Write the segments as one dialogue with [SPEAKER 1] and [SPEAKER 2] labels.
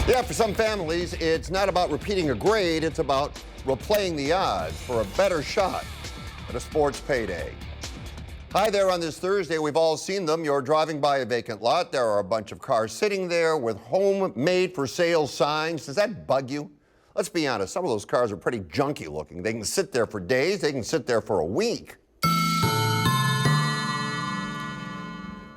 [SPEAKER 1] Yeah, for some families, it's not about repeating a grade, it's about replaying the odds for a better shot at a sports payday. Hi there on this Thursday. We've all seen them. You're driving by a vacant lot. There are a bunch of cars sitting there with home made for sale signs. Does that bug you? Let's be honest, some of those cars are pretty junky looking. They can sit there for days, they can sit there for a week.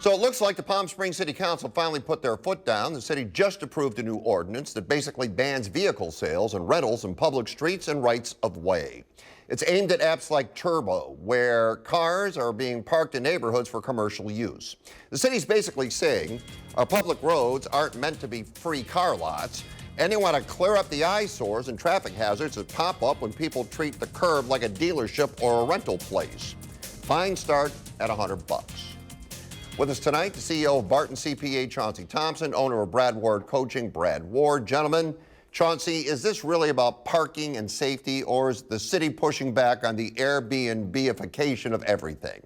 [SPEAKER 1] So it looks like the Palm Springs City Council finally put their foot down. The city just approved a new ordinance that basically bans vehicle sales and rentals in public streets and rights of way. It's aimed at apps like Turbo, where cars are being parked in neighborhoods for commercial use. The city's basically saying our public roads aren't meant to be free car lots, and they want to clear up the eyesores and traffic hazards that pop up when people treat the curb like a dealership or a rental place. Fines start at $100. With us tonight, the CEO of Barton CPA, Chauncey Thompson, owner of Brad Ward Coaching, Brad Ward. Gentlemen, Chauncey, is this really about parking and safety, or is the city pushing back on the Airbnb-ification of everything?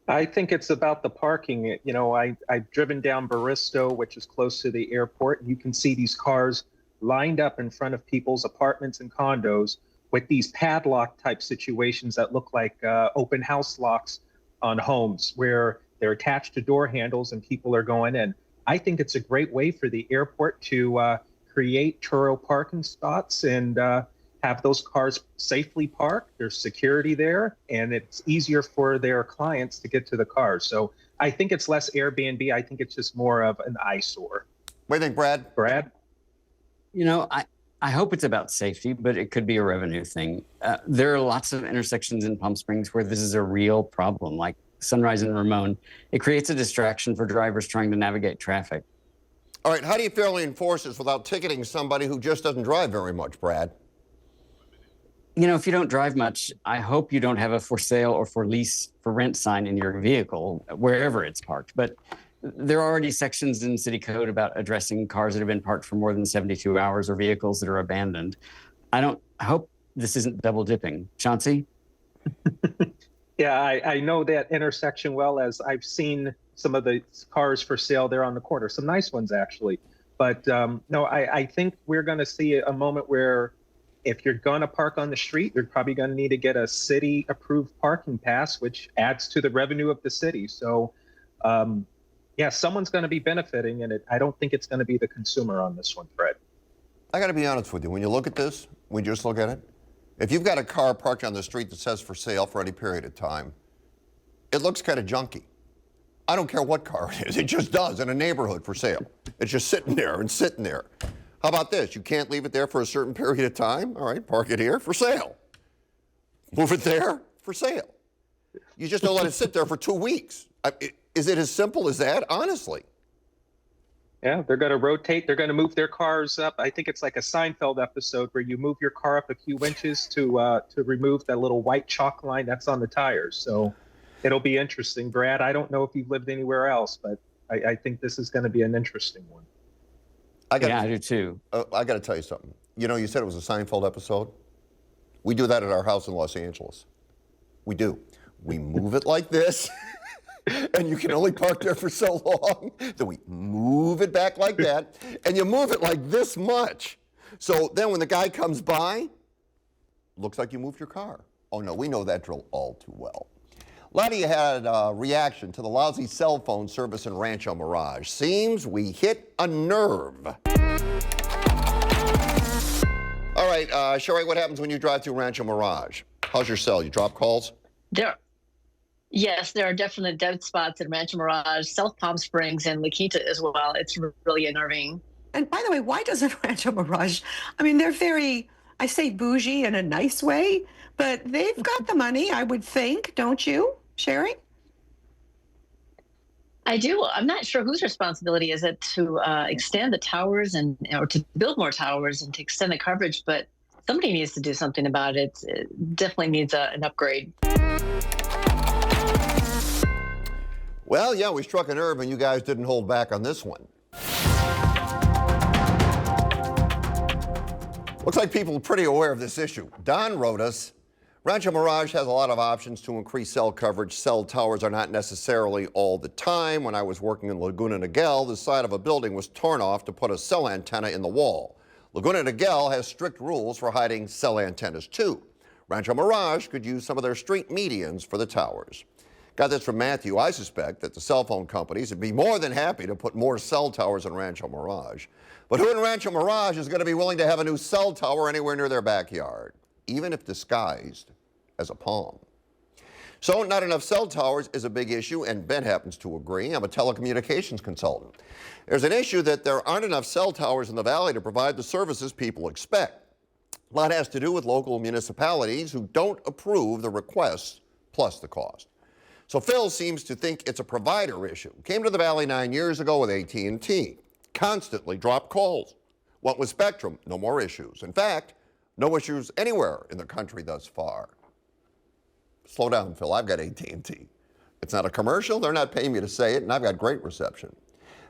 [SPEAKER 2] I think it's about the parking. You know, I've driven down Barristo, which is close to the airport. You can see these cars lined up in front of people's apartments and condos with these padlock type situations that look like open house locks on homes where they're attached to door handles and people are going in. I think it's a great way for the airport to create Turo parking spots and have those cars safely parked. There's security there, and it's easier for their clients to get to the cars. So I think it's less Airbnb. I think it's just more of an eyesore.
[SPEAKER 1] What do you think, Brad?
[SPEAKER 2] Brad?
[SPEAKER 3] You know, I hope it's about safety, but it could be a revenue thing. There are lots of intersections in Palm Springs where this is a real problem, like Sunrise and Ramon. It creates a distraction for drivers trying to navigate traffic.
[SPEAKER 1] All right, how do you fairly enforce this without ticketing somebody who just doesn't drive very much, Brad?
[SPEAKER 3] You know, if you don't drive much, I hope you don't have a for sale or for lease for rent sign in your vehicle, wherever it's parked. But there are already sections in city code about addressing cars that have been parked for more than 72 hours or vehicles that are abandoned. I hope this isn't double dipping. Chauncey?
[SPEAKER 2] Yeah, I know that intersection well, as I've seen some of the cars for sale there on the corner, some nice ones actually. But no, I think we're going to see a moment where if you're going to park on the street, you're probably going to need to get a city approved parking pass, which adds to the revenue of the city. So yeah, someone's going to be benefiting in it. I don't think it's going to be the consumer on this one, Fred.
[SPEAKER 1] I got to be honest with you. When you look at this, when you just look at it, if you've got a car parked on the street that says for sale for any period of time, it looks kind of junky. I don't care what car it is. It just does in a neighborhood for sale. It's just sitting there and sitting there. How about this? You can't leave it there for a certain period of time. All right, park it here for sale. Move it there for sale. You just don't let it sit there for 2 weeks. Is it as simple as that? Honestly.
[SPEAKER 2] Yeah, they're going to rotate. They're going to move their cars up. I think it's like a Seinfeld episode where you move your car up a few inches to remove that little white chalk line that's on the tires. So it'll be interesting. Brad, I don't know if you've lived anywhere else, but I think this is going to be an interesting one.
[SPEAKER 3] I do too.
[SPEAKER 1] I got to tell you something. You know, you said it was a Seinfeld episode. We do that at our house in Los Angeles. We do. We move it like this. And you can only park there for so long. Then we move it back like that, and you move it like this much. So then when the guy comes by, looks like you moved your car. Oh no, we know that drill all too well. A lot of you had a reaction to the lousy cell phone service in Rancho Mirage. Seems we hit a nerve. All right, Sherry, what happens when you drive through Rancho Mirage? How's your cell? You drop calls?
[SPEAKER 4] Yes, there are definite dead spots in Rancho Mirage, South Palm Springs, and La Quinta as well. It's really unnerving.
[SPEAKER 5] And by the way, why doesn't Rancho Mirage? I mean, they're very, I say bougie in a nice way, but they've got the money, I would think, don't you, Sherry?
[SPEAKER 4] I do. I'm not sure whose responsibility is it to extend the towers or to build more towers and to extend the coverage, but somebody needs to do something about it. It definitely needs an upgrade.
[SPEAKER 1] Well, yeah, we struck a nerve, and you guys didn't hold back on this one. Looks like people are pretty aware of this issue. Don wrote us, Rancho Mirage has a lot of options to increase cell coverage. Cell towers are not necessarily all the time. When I was working in Laguna Niguel, the side of a building was torn off to put a cell antenna in the wall. Laguna Niguel has strict rules for hiding cell antennas too. Rancho Mirage could use some of their street medians for the towers. Got this from Matthew. I suspect that the cell phone companies would be more than happy to put more cell towers in Rancho Mirage. But who in Rancho Mirage is going to be willing to have a new cell tower anywhere near their backyard, even if disguised as a palm? So not enough cell towers is a big issue, and Ben happens to agree. I'm a telecommunications consultant. There's an issue that there aren't enough cell towers in the valley to provide the services people expect. A lot has to do with local municipalities who don't approve the requests plus the cost. So Phil seems to think it's a provider issue. Came to the valley 9 years ago with AT&T. Constantly dropped calls. Went with Spectrum, no more issues. In fact, no issues anywhere in the country thus far. Slow down, Phil, I've got AT&T. It's not a commercial, they're not paying me to say it, and I've got great reception.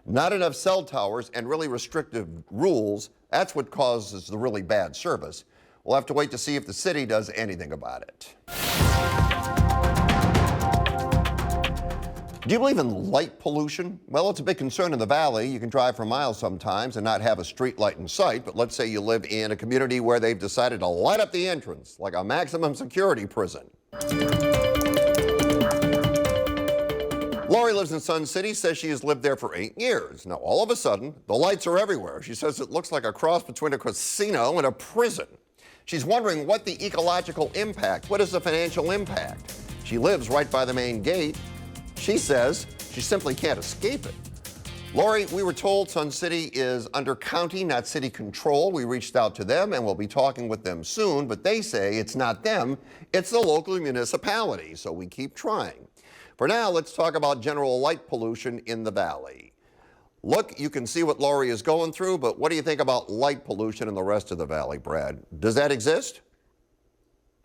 [SPEAKER 1] Not enough cell towers and really restrictive rules, that's what causes the really bad service. We'll have to wait to see if the city does anything about it. Do you believe in light pollution? Well, it's a big concern in the valley. You can drive for miles sometimes and not have a street light in sight, but let's say you live in a community where they've decided to light up the entrance like a maximum security prison. Lori lives in Sun City, says she has lived there for 8 years. Now, all of a sudden, the lights are everywhere. She says it looks like a cross between a casino and a prison. She's wondering what the ecological impact, what is the financial impact? She lives right by the main gate. She says she simply can't escape it. Lori, we were told Sun City is under county, not city control. We reached out to them and we'll be talking with them soon, but they say it's not them, it's the local municipality, so we keep trying. For now, let's talk about general light pollution in the valley. Look, you can see what Lori is going through, but what do you think about light pollution in the rest of the valley, Brad? Does that exist?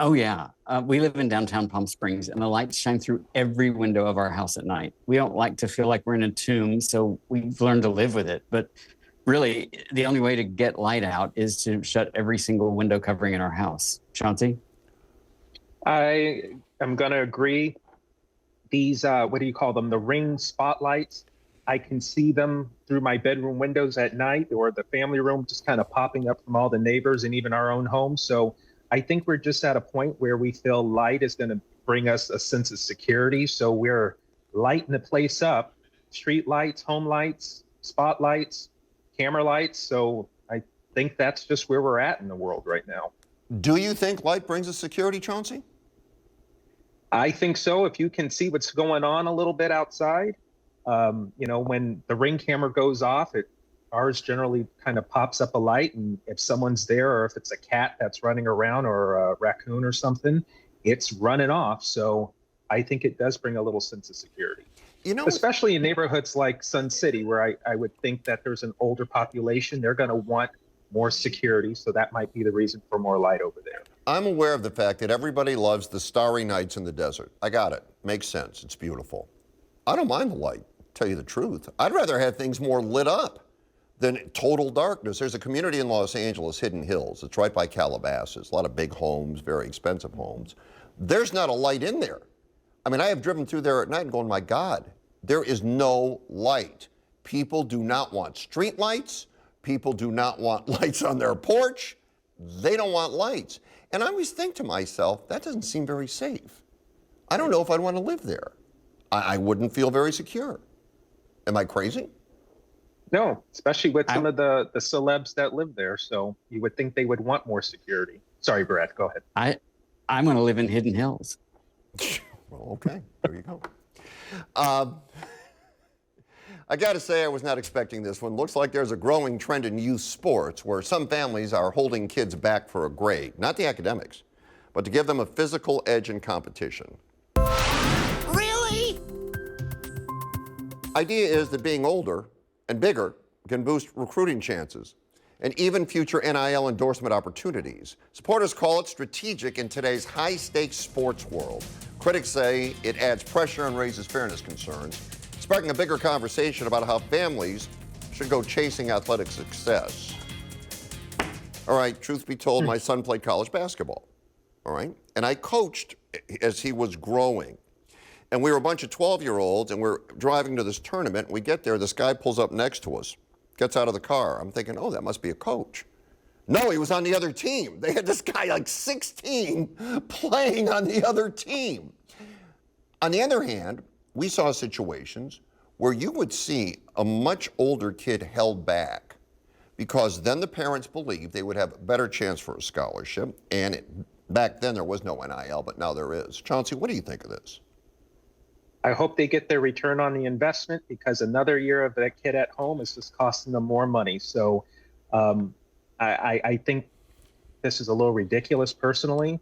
[SPEAKER 3] Oh, yeah. We live in downtown Palm Springs, and the lights shine through every window of our house at night. We don't like to feel like we're in a tomb, so we've learned to live with it. But really, the only way to get light out is to shut every single window covering in our house. Chauncey?
[SPEAKER 2] I am going to agree. These, what do you call them? The ring spotlights. I can see them through my bedroom windows at night, or the family room just kind of popping up from all the neighbors and even our own home. So I think we're just at a point where we feel light is going to bring us a sense of security. So we're lighting the place up, street lights, home lights, spotlights, camera lights. So I think that's just where we're at in the world right now.
[SPEAKER 1] Do you think light brings us security, Chauncey?
[SPEAKER 2] I think so. If you can see what's going on a little bit outside, when the ring camera goes off, ours generally kind of pops up a light, and if someone's there, or if it's a cat that's running around or a raccoon or something, it's running off. So I think it does bring a little sense of security. Especially in neighborhoods like Sun City, where I would think that there's an older population, they're going to want more security. So that might be the reason for more light over there.
[SPEAKER 1] I'm aware of the fact that everybody loves the starry nights in the desert. I got it. Makes sense. It's beautiful. I don't mind the light, tell you the truth. I'd rather have things more lit up than total darkness. There's a community in Los Angeles, Hidden Hills. It's right by Calabasas. A lot of big homes, very expensive homes. There's not a light in there. I mean, I have driven through there at night and going, my God, there is no light. People do not want street lights. People do not want lights on their porch. They don't want lights. And I always think to myself, that doesn't seem very safe. I don't know if I'd want to live there. I wouldn't feel very secure. Am I crazy?
[SPEAKER 2] No, especially with some of the celebs that live there. So you would think they would want more security. Sorry, Brad, go ahead.
[SPEAKER 3] I'm going to live in Hidden Hills.
[SPEAKER 1] Well, okay, there you go. I got to say, I was not expecting this one. Looks like there's a growing trend in youth sports where some families are holding kids back for a grade, not the academics, but to give them a physical edge in competition.
[SPEAKER 6] Really?
[SPEAKER 1] Idea is that being older and bigger can boost recruiting chances and even future NIL endorsement opportunities. Supporters call it strategic in today's high-stakes sports world. Critics say it adds pressure and raises fairness concerns, sparking a bigger conversation about how families should go chasing athletic success. All right, truth be told, my son played college basketball. All right, and I coached as he was growing. And we were a bunch of 12-year-olds, and we're driving to this tournament. We get there, this guy pulls up next to us, gets out of the car. I'm thinking, oh, that must be a coach. No, he was on the other team. They had this guy like 16 playing on the other team. On the other hand, we saw situations where you would see a much older kid held back because then the parents believed they would have a better chance for a scholarship. And back then there was no NIL, but now there is. Chauncey, what do you think of this?
[SPEAKER 2] I hope they get their return on the investment, because another year of that kid at home is just costing them more money. So I think this is a little ridiculous personally.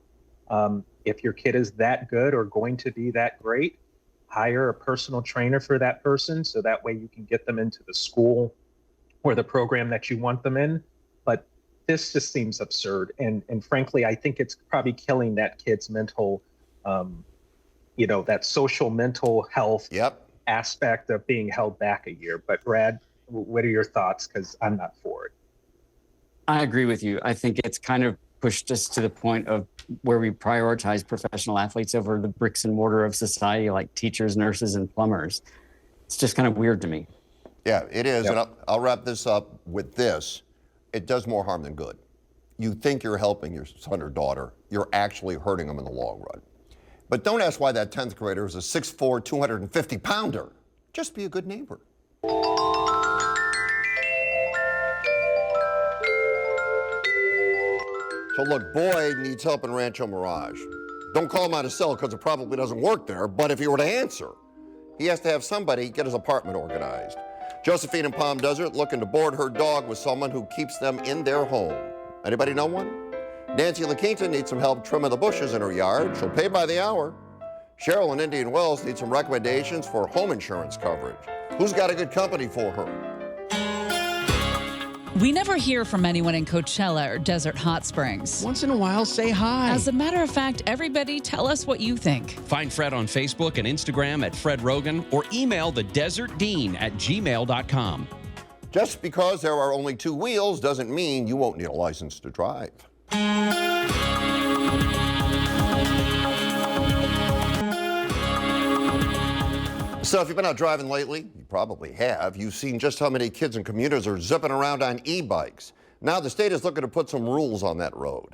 [SPEAKER 2] If your kid is that good or going to be that great, hire a personal trainer for that person, so that way you can get them into the school or the program that you want them in. But this just seems absurd. And frankly, I think it's probably killing that kid's mental, that social mental health aspect of being held back a year. But Brad, what are your thoughts? Because I'm not for it.
[SPEAKER 3] I agree with you. I think it's kind of pushed us to the point of where we prioritize professional athletes over the bricks and mortar of society, like teachers, nurses, and plumbers. It's just kind of weird to me.
[SPEAKER 1] Yeah, it is.
[SPEAKER 2] Yep.
[SPEAKER 1] And I'll wrap this up with this. It does more harm than good. You think you're helping your son or daughter. You're actually hurting them in the long run. But don't ask why that 10th grader is a 6'4", 250-pounder. Just be a good neighbor. So look, Boyd needs help in Rancho Mirage. Don't call him out of cell because it probably doesn't work there, but if he were to answer, he has to have somebody get his apartment organized. Josephine in Palm Desert looking to board her dog with someone who keeps them in their home. Anybody know one? Nancy La Quinta needs some help trimming the bushes in her yard. She'll pay by the hour. Cheryl in Indian Wells needs some recommendations for home insurance coverage. Who's got a good company for her?
[SPEAKER 7] We never hear from anyone in Coachella or Desert Hot Springs.
[SPEAKER 6] Once in a while, say hi.
[SPEAKER 7] As a matter of fact, everybody tell us what you think.
[SPEAKER 8] Find Fred on Facebook and Instagram at Fred Roggin, or email thedesertdean@gmail.com.
[SPEAKER 1] Just because there are only two wheels doesn't mean you won't need a license to drive. So if you've been out driving lately, you probably have, you've seen just how many kids and commuters are zipping around on e-bikes. Now the state is looking to put some rules on that road.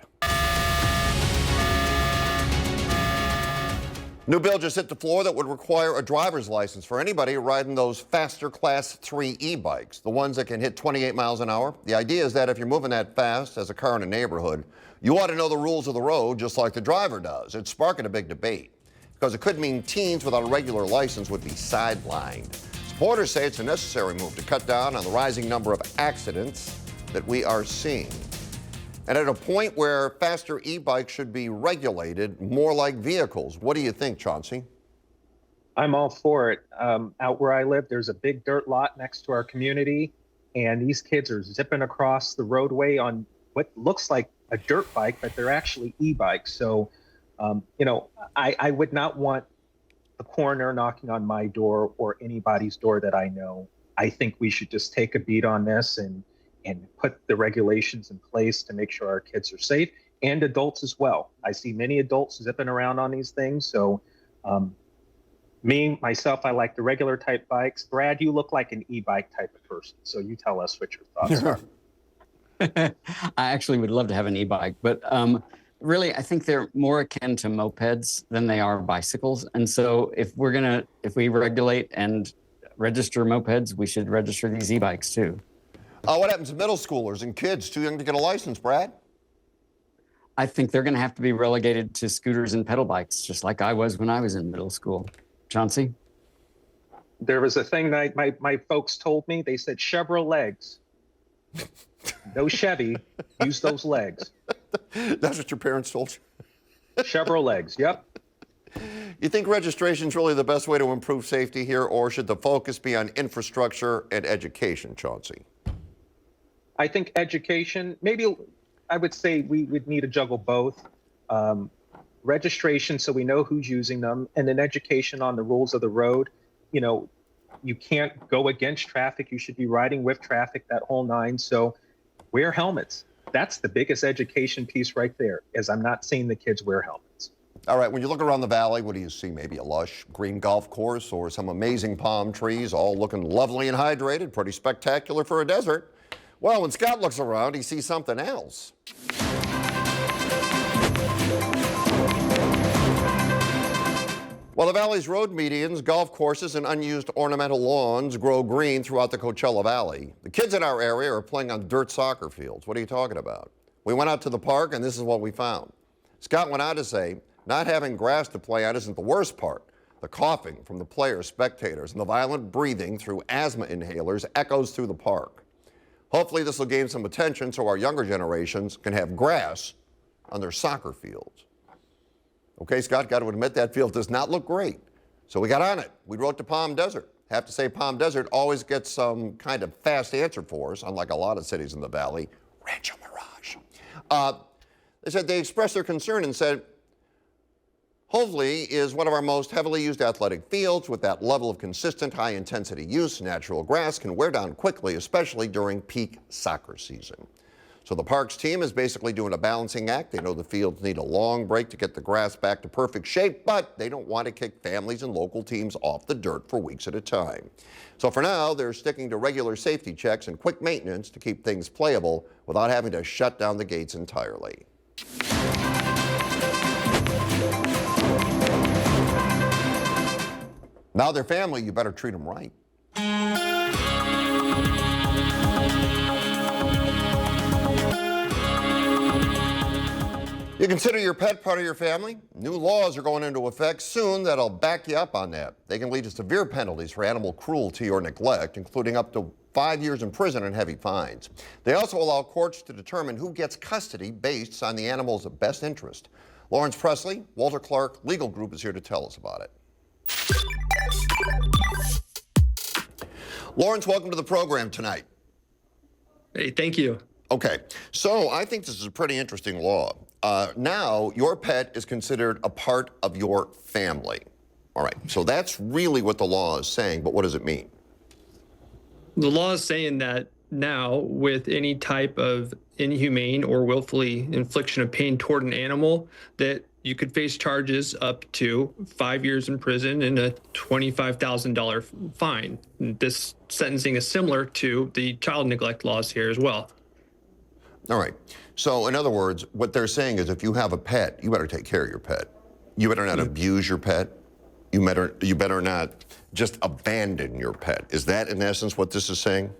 [SPEAKER 1] New bill just hit the floor that would require a driver's license for anybody riding those faster Class 3 e-bikes, the ones that can hit 28 miles an hour. The idea is that if you're moving that fast as a car in a neighborhood, you ought to know the rules of the road just like the driver does. It's sparking a big debate because it could mean teens without a regular license would be sidelined. Supporters say it's a necessary move to cut down on the rising number of accidents that we are seeing. And at a point where faster e-bikes should be regulated more like vehicles. What do you think, Chauncey?
[SPEAKER 2] I'm all for it. Out where I live, there's a big dirt lot next to our community, and these kids are zipping across the roadway on what looks like a dirt bike, but they're actually e-bikes. So, I would not want the coroner knocking on my door or anybody's door that I know. I think we should just take a beat on this and put the regulations in place to make sure our kids are safe, and adults as well. I see many adults zipping around on these things. So myself, I like the regular type bikes. Brad, you look like an e-bike type of person. So you tell us what your thoughts are.
[SPEAKER 3] I actually would love to have an e-bike, but really, I think they're more akin to mopeds than they are bicycles. And so if we regulate and register mopeds, we should register these e-bikes too.
[SPEAKER 1] What happens to middle schoolers and kids too young to get a license, Brad?
[SPEAKER 3] I think they're going to have to be relegated to scooters and pedal bikes, just like I was when I was in middle school. Chauncey?
[SPEAKER 2] There was a thing that my folks told me. They said, Chevrolet legs. No Chevy, use those legs.
[SPEAKER 1] That's what your parents told you?
[SPEAKER 2] Chevrolet legs, yep.
[SPEAKER 1] You think registration's really the best way to improve safety here, or should the focus be on infrastructure and education, Chauncey?
[SPEAKER 2] I think education, maybe I would say we would need to juggle both. Registration so we know who's using them, and then education on the rules of the road. You can't go against traffic. You should be riding with traffic, that whole nine. So wear helmets. That's the biggest education piece right there, is I'm not seeing the kids wear helmets.
[SPEAKER 1] All right, when you look around the valley, what do you see? Maybe a lush green golf course or some amazing palm trees, all looking lovely and hydrated, pretty spectacular for a desert. Well, when Scott looks around, he sees something else. Well, the valley's road medians, golf courses, and unused ornamental lawns grow green throughout the Coachella Valley. The kids in our area are playing on dirt soccer fields. What are you talking about? We went out to the park, and this is what we found. Scott went on to say, not having grass to play on isn't the worst part. The coughing from the players, spectators, and the violent breathing through asthma inhalers echoes through the park. Hopefully this will gain some attention so our younger generations can have grass on their soccer fields. Okay, Scott, got to admit that field does not look great. So we got on it. We wrote to Palm Desert. Have to say Palm Desert always gets some kind of fast answer for us, unlike a lot of cities in the valley. Rancho Mirage. They said they expressed their concern and said, hopefully is one of our most heavily used athletic fields with that level of consistent high-intensity use. Natural grass can wear down quickly, especially during peak soccer season. So the parks team is basically doing a balancing act. They know the fields need a long break to get the grass back to perfect shape, but they don't want to kick families and local teams off the dirt for weeks at a time. So for now, they're sticking to regular safety checks and quick maintenance to keep things playable without having to shut down the gates entirely. Now they're family, you better treat them right. You consider your pet part of your family? New laws are going into effect soon that'll back you up on that. They can lead to severe penalties for animal cruelty or neglect, including up to 5 years in prison and heavy fines. They also allow courts to determine who gets custody based on the animal's best interest. Lawrence Presley, Walter Clark Legal Group is here to tell us about it. Lawrence, welcome to the program tonight.
[SPEAKER 9] Hey, thank you.
[SPEAKER 1] Okay, so I think this is a pretty interesting law. Now, your pet is considered a part of your family. All right, so that's really what the law is saying, but what does it mean?
[SPEAKER 9] The law is saying that now, with any type of inhumane or willfully infliction of pain toward an animal, that you could face charges up to 5 years in prison and a $25,000 fine. This sentencing is similar to the child neglect laws here as well.
[SPEAKER 1] All right. So, in other words, what they're saying is if you have a pet, you better take care of your pet. You better not abuse your pet. You better not just abandon your pet. Is that, in essence, what this is saying?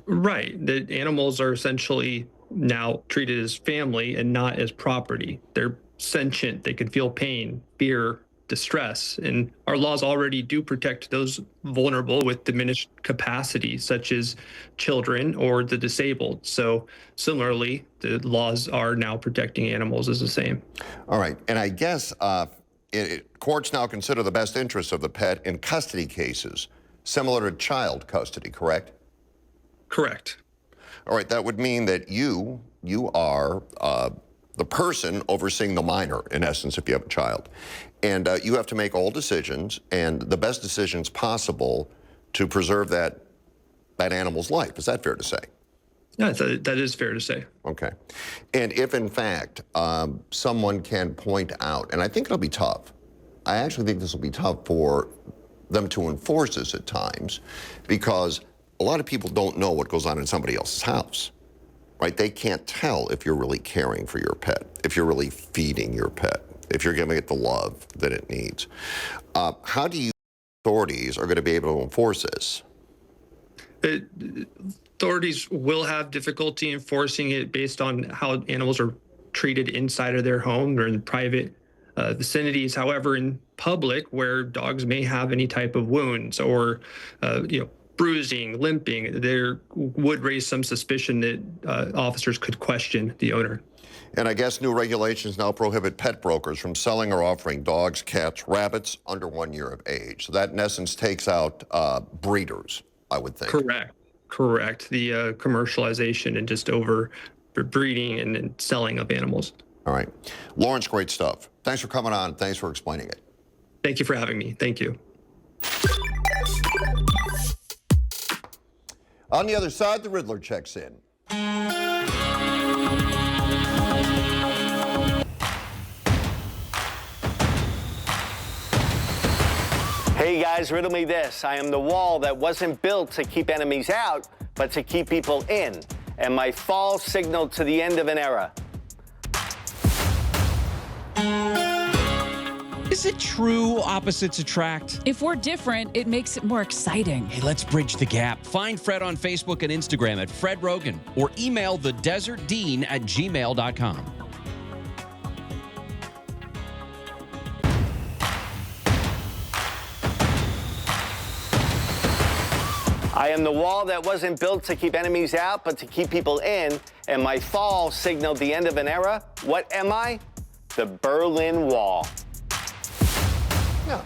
[SPEAKER 9] Right. The animals are essentially now treated as family and not as property. They're sentient. They can feel pain, fear, distress. And our laws already do protect those vulnerable with diminished capacity, such as children or the disabled. So similarly, the laws are now protecting animals as the same.
[SPEAKER 1] All right. And I guess courts now consider the best interests of the pet in custody cases, similar to child custody, correct?
[SPEAKER 9] Correct.
[SPEAKER 1] All right. That would mean that you are the person overseeing the minor, in essence, if you have a child. And you have to make all decisions and the best decisions possible to preserve that animal's life. Is that fair to say?
[SPEAKER 9] Yeah, that is fair to say.
[SPEAKER 1] Okay. And if, in fact, someone can point out, and I think it'll be tough, I actually think this will be tough for them to enforce this at times, because a lot of people don't know what goes on in somebody else's house, right? They can't tell if you're really caring for your pet, if you're really feeding your pet, if you're giving it the love that it needs. How do you authorities are going to be able to enforce this?
[SPEAKER 9] Authorities will have difficulty enforcing it based on how animals are treated inside of their home or in private vicinities. However, in public, where dogs may have any type of wounds or bruising, limping, there would raise some suspicion that officers could question the owner.
[SPEAKER 1] And I guess new regulations now prohibit pet brokers from selling or offering dogs, cats, rabbits under 1 year of age. So that, in essence, takes out breeders, I would think.
[SPEAKER 9] Correct. The commercialization and just over breeding and selling of animals.
[SPEAKER 1] All right. Lawrence, great stuff. Thanks for coming on. Thanks for explaining it.
[SPEAKER 9] Thank you for having me. Thank you.
[SPEAKER 1] On the other side, the Riddler checks in.
[SPEAKER 10] Hey guys, riddle me this. I am the wall that wasn't built to keep enemies out, but to keep people in. And my fall signaled to the end of an era.
[SPEAKER 8] Is it true opposites attract?
[SPEAKER 7] If we're different, it makes it more exciting.
[SPEAKER 8] Hey, let's bridge the gap. Find Fred on Facebook and Instagram at Fred Roggin or email thedesertdean@gmail.com.
[SPEAKER 10] I am the wall that wasn't built to keep enemies out, but to keep people in. And my fall signaled the end of an era. What am I? The Berlin Wall.
[SPEAKER 1] Yeah.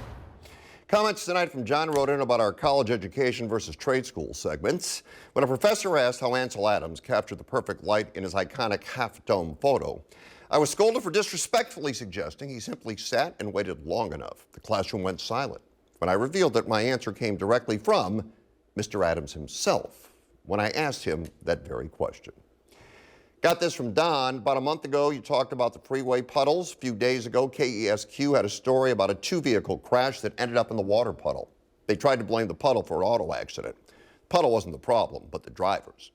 [SPEAKER 1] Comments tonight from John Roggin about our college education versus trade school segments. When a professor asked how Ansel Adams captured the perfect light in his iconic half-dome photo, I was scolded for disrespectfully suggesting he simply sat and waited long enough. The classroom went silent when I revealed that my answer came directly from Mr. Adams himself when I asked him that very question. Got this from Don. About a month ago, you talked about the freeway puddles. A few days ago, KESQ had a story about a two-vehicle crash that ended up in the water puddle. They tried to blame the puddle for an auto accident. The puddle wasn't the problem, but the drivers.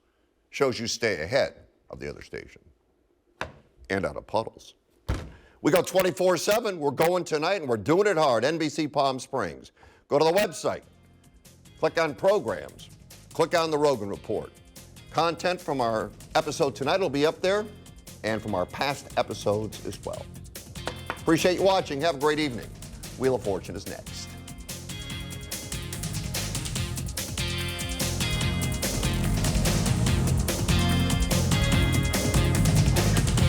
[SPEAKER 1] Shows you stay ahead of the other station and out of puddles. We go 24/7. We're going tonight, and we're doing it hard. NBC Palm Springs. Go to the website. Click on programs. Click on the Roggin Report. Content from our episode tonight will be up there, and from our past episodes as well. Appreciate you watching. Have a great evening. Wheel of Fortune is next.